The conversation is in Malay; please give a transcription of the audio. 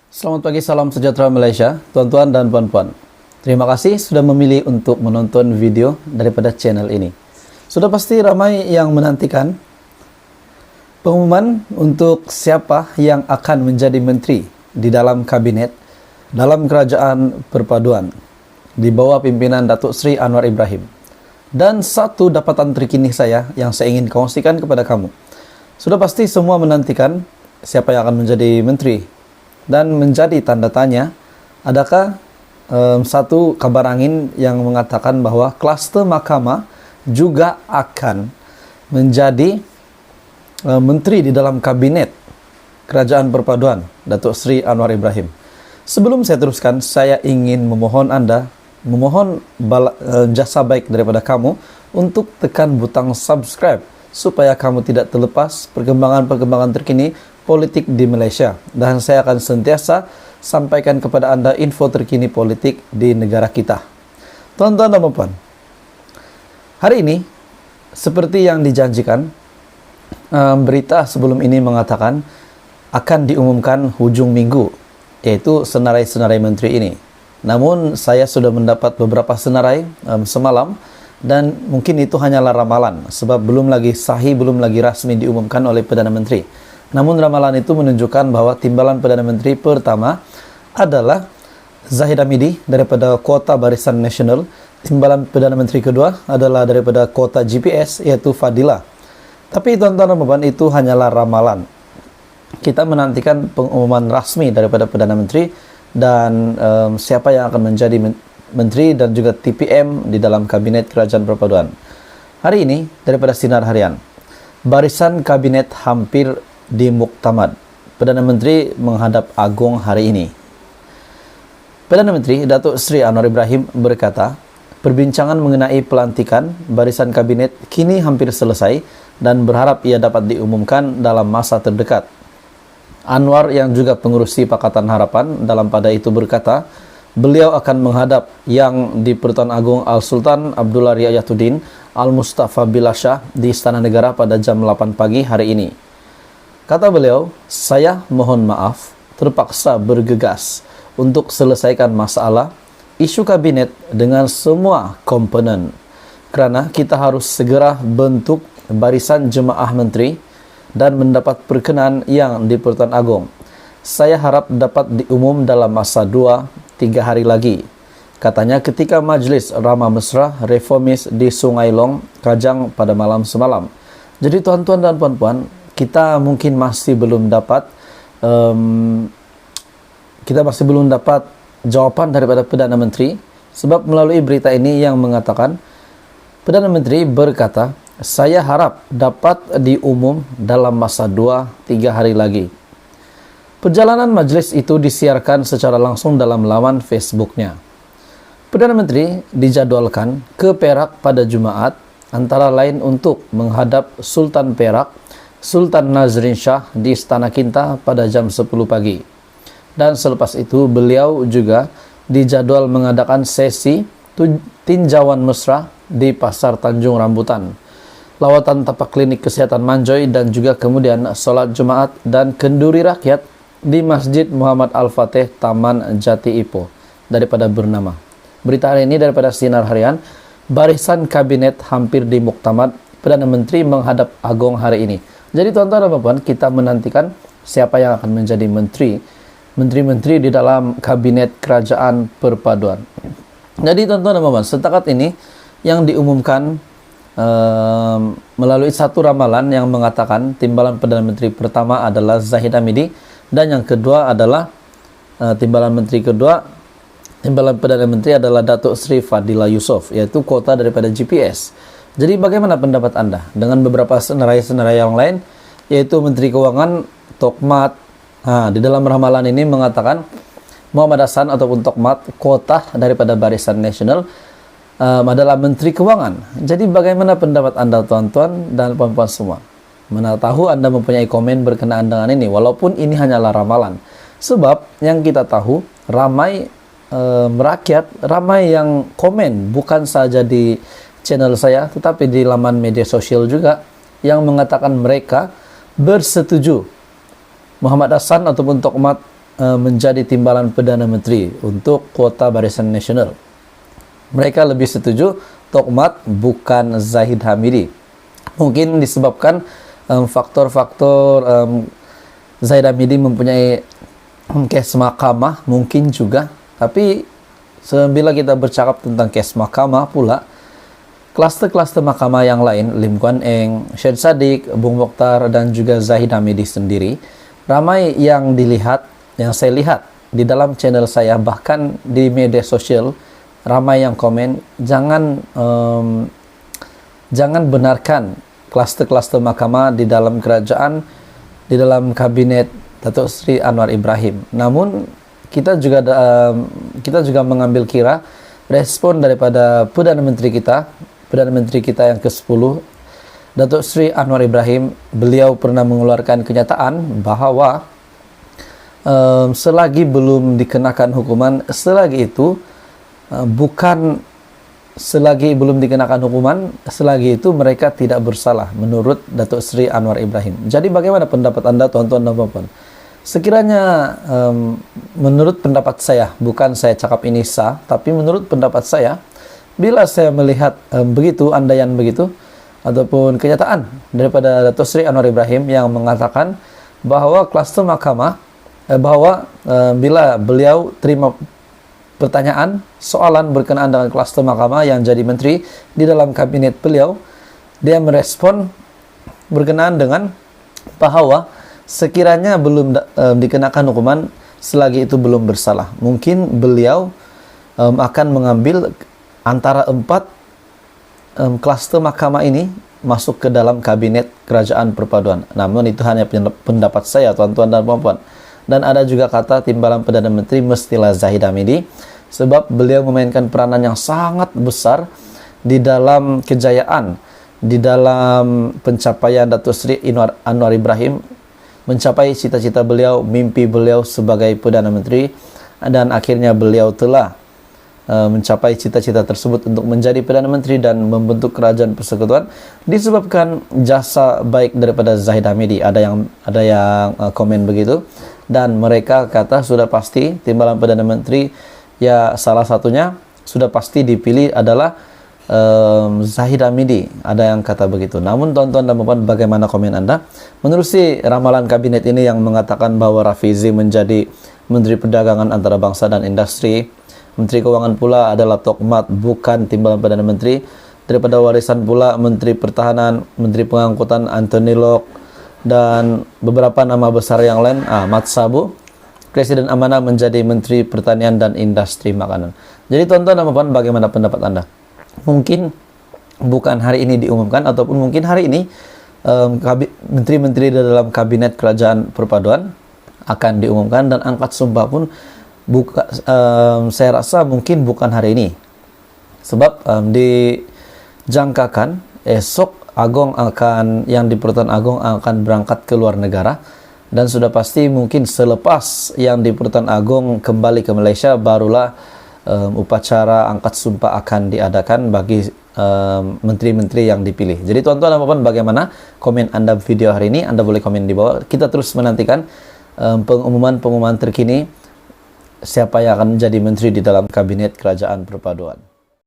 Selamat pagi, salam sejahtera Malaysia, tuan-tuan dan puan-puan. Terima kasih sudah memilih untuk menonton video daripada channel ini. Sudah pasti ramai yang menantikan pengumuman untuk siapa yang akan menjadi menteri di dalam kabinet dalam kerajaan perpaduan di bawah pimpinan Datuk Seri Anwar Ibrahim. Dan satu dapatan terkini saya yang saya ingin kongsikan kepada kamu. Sudah pasti semua menantikan siapa yang akan menjadi menteri. Dan menjadi tanda tanya, adakah satu kabar angin yang mengatakan bahwa kluster mahkamah juga akan menjadi menteri di dalam kabinet kerajaan perpaduan Datuk Seri Anwar Ibrahim. Sebelum saya teruskan, saya ingin memohon Anda, jasa baik daripada kamu untuk tekan butang subscribe supaya kamu tidak terlepas perkembangan-perkembangan terkini politik di Malaysia, dan saya akan sentiasa sampaikan kepada Anda info terkini politik di negara kita. Tuan-tuan dan puan, hari ini seperti yang dijanjikan, berita sebelum ini mengatakan akan diumumkan hujung minggu, yaitu senarai-senarai menteri ini. Namun saya sudah mendapat beberapa senarai semalam, dan mungkin itu hanyalah ramalan sebab belum lagi sahih, belum lagi rasmi diumumkan oleh Perdana Menteri. Namun ramalan itu menunjukkan bahwa timbalan Perdana Menteri pertama adalah Zahid Hamidi daripada kuota Barisan Nasional. Timbalan Perdana Menteri kedua adalah daripada kuota GPS, iaitu Fadilah. Tapi tuan-tuan dan puan, itu hanyalah ramalan. Kita menantikan pengumuman rasmi daripada Perdana Menteri dan siapa yang akan menjadi menteri dan juga TPM di dalam kabinet kerajaan perpaduan. Hari ini daripada Sinar Harian, barisan kabinet hampir dimuktamad. Perdana Menteri menghadap agung hari ini. Perdana Menteri Datuk Seri Anwar Ibrahim berkata, perbincangan mengenai pelantikan barisan kabinet kini hampir selesai dan berharap ia dapat diumumkan dalam masa terdekat. Anwar yang juga pengerusi Pakatan Harapan dalam pada itu berkata, beliau akan menghadap Yang di-Pertuan Agong Al-Sultan Abdullah Riayatuddin Al-Mustafa Billah Shah di Istana Negara pada jam 8 pagi hari ini. Kata beliau, saya mohon maaf terpaksa bergegas untuk selesaikan masalah isu kabinet dengan semua komponen, kerana kita harus segera bentuk barisan jemaah menteri dan mendapat perkenan Yang di-Pertuan Agong. Saya harap dapat diumum dalam masa 2-3 hari lagi, katanya ketika Majlis Ramah Mesra Reformis di Sungai Long, Kajang pada malam semalam. Jadi tuan-tuan dan puan-puan, kita mungkin masih belum dapat jawapan daripada Perdana Menteri, sebab melalui berita ini yang mengatakan Perdana Menteri berkata, saya harap dapat diumum dalam masa 2-3 hari lagi. Perjalanan majlis itu disiarkan secara langsung dalam laman Facebooknya. Perdana Menteri dijadwalkan ke Perak pada Jumaat, antara lain untuk menghadap Sultan Perak, Sultan Nazrin Shah di Istana Kinta pada jam 10 pagi. Dan selepas itu beliau juga dijadwal mengadakan sesi tinjauan mesra di Pasar Tanjung Rambutan, lawatan tapak klinik kesihatan Manjoy, dan juga kemudian solat Jumaat dan kenduri rakyat di Masjid Muhammad Al-Fatih Taman Jati Ipoh daripada bernama. Berita hari ini daripada Sinar Harian, barisan kabinet hampir dimuktamad, Perdana Menteri menghadap agung hari ini. Jadi tuan-tuan dan puan, kita menantikan siapa yang akan menjadi menteri-menteri di dalam kabinet kerajaan perpaduan. Jadi tuan-tuan dan puan, setakat ini yang diumumkan melalui satu ramalan yang mengatakan timbalan Perdana Menteri pertama adalah Zahid Hamidi, dan yang kedua adalah timbalan Perdana Menteri adalah Datuk Seri Fadilah Yusof, yaitu kuota daripada GPS. Jadi bagaimana pendapat Anda dengan beberapa senarai-senarai yang lain, yaitu Menteri Keuangan Tokmat? Di dalam ramalan ini mengatakan Muhammad Hassan ataupun Tokmat, kuota daripada Barisan Nasional adalah Menteri Keuangan. Jadi bagaimana pendapat Anda tuan-tuan dan puan-puan semua? Mana tahu Anda mempunyai komen berkenaan dengan ini, walaupun ini hanyalah ramalan. Sebab yang kita tahu, ramai merakyat, ramai yang komen, bukan saja di channel saya, tetapi di laman media sosial juga, yang mengatakan mereka bersetuju Muhammad Hassan ataupun Tokmat menjadi timbalan Perdana Menteri untuk kuota Barisan Nasional. Mereka lebih setuju Tokmat bukan Zahid Hamidi. Mungkin disebabkan faktor-faktor Zahid Hamidi mempunyai kes mahkamah, mungkin juga. Tapi bila kita bercakap tentang kes mahkamah pula, klaster-klaster mahkamah yang lain, Lim Kuan Eng, Syed Saddiq, Bung Mokhtar, dan juga Zahid Hamidi sendiri, ramai yang dilihat, yang saya lihat di dalam channel saya, bahkan di media sosial, ramai yang komen, jangan benarkan klaster-klaster mahkamah di dalam kerajaan, di dalam kabinet Datuk Seri Anwar Ibrahim. Namun kita juga mengambil kira respon daripada Perdana Menteri kita yang ke-10, Datuk Seri Anwar Ibrahim. Beliau pernah mengeluarkan kenyataan bahawa selagi belum dikenakan hukuman, selagi itu mereka tidak bersalah menurut Datuk Seri Anwar Ibrahim. Jadi bagaimana pendapat Anda, tuan-tuan dan puan-puan? Sekiranya menurut pendapat saya, bukan saya cakap ini sah, tapi menurut pendapat saya, bila saya melihat andaian begitu, ataupun kenyataan daripada Datuk Seri Anwar Ibrahim yang mengatakan bahawa klaster mahkamah, bila beliau terima pertanyaan, soalan berkenaan dengan klaster mahkamah yang jadi menteri di dalam kabinet beliau, dia merespon berkenaan dengan bahawa sekiranya belum dikenakan hukuman, selagi itu belum bersalah. Mungkin beliau akan mengambil antara 4 klaster mahkamah ini masuk ke dalam kabinet kerajaan perpaduan. Namun itu hanya pendapat saya, tuan-tuan dan puan-puan. Dan ada juga kata timbalan Perdana Menteri mestilah Zahid Hamidi, sebab beliau memainkan peranan yang sangat besar di dalam kejayaan, di dalam pencapaian Datuk Seri Anwar Ibrahim mencapai cita-cita beliau, mimpi beliau sebagai Perdana Menteri, dan akhirnya beliau telah mencapai cita-cita tersebut untuk menjadi Perdana Menteri dan membentuk kerajaan persekutuan disebabkan jasa baik daripada Zahid Hamidi. Ada yang komen begitu, dan mereka kata sudah pasti timbalan Perdana Menteri, ya salah satunya sudah pasti dipilih adalah Zahid Hamidi. Ada yang kata begitu. Namun tuan-tuan dan puan-puan, bagaimana komen Anda? Menerusi ramalan kabinet ini yang mengatakan bahawa Rafizi menjadi Menteri Perdagangan Antarabangsa dan Industri, Menteri Keuangan pula adalah Tokmat bukan timbalan Perdana Menteri. Daripada warisan pula Menteri Pertahanan, Menteri Pengangkutan Anthony Locke, dan beberapa nama besar yang lain, Mat Sabu. Presiden amanah menjadi Menteri Pertanian dan Industri Makanan. Jadi tuan-tuan dan puan-puan, bagaimana pendapat Anda? Mungkin bukan hari ini diumumkan, ataupun mungkin hari ini menteri-menteri dalam kabinet kerajaan perpaduan akan diumumkan, dan angkat sumpah pun saya rasa mungkin bukan hari ini, sebab dijangkakan esok yang di Pertuan Agong akan berangkat ke luar negara, dan sudah pasti mungkin selepas yang di Pertuan Agong kembali ke Malaysia, barulah upacara angkat sumpah akan diadakan bagi menteri-menteri yang dipilih. Jadi tuan-tuan dan puan-puan, bagaimana komen Anda video hari ini? Anda boleh komen di bawah. Kita terus menantikan pengumuman terkini siapa yang akan menjadi menteri di dalam kabinet kerajaan perpaduan.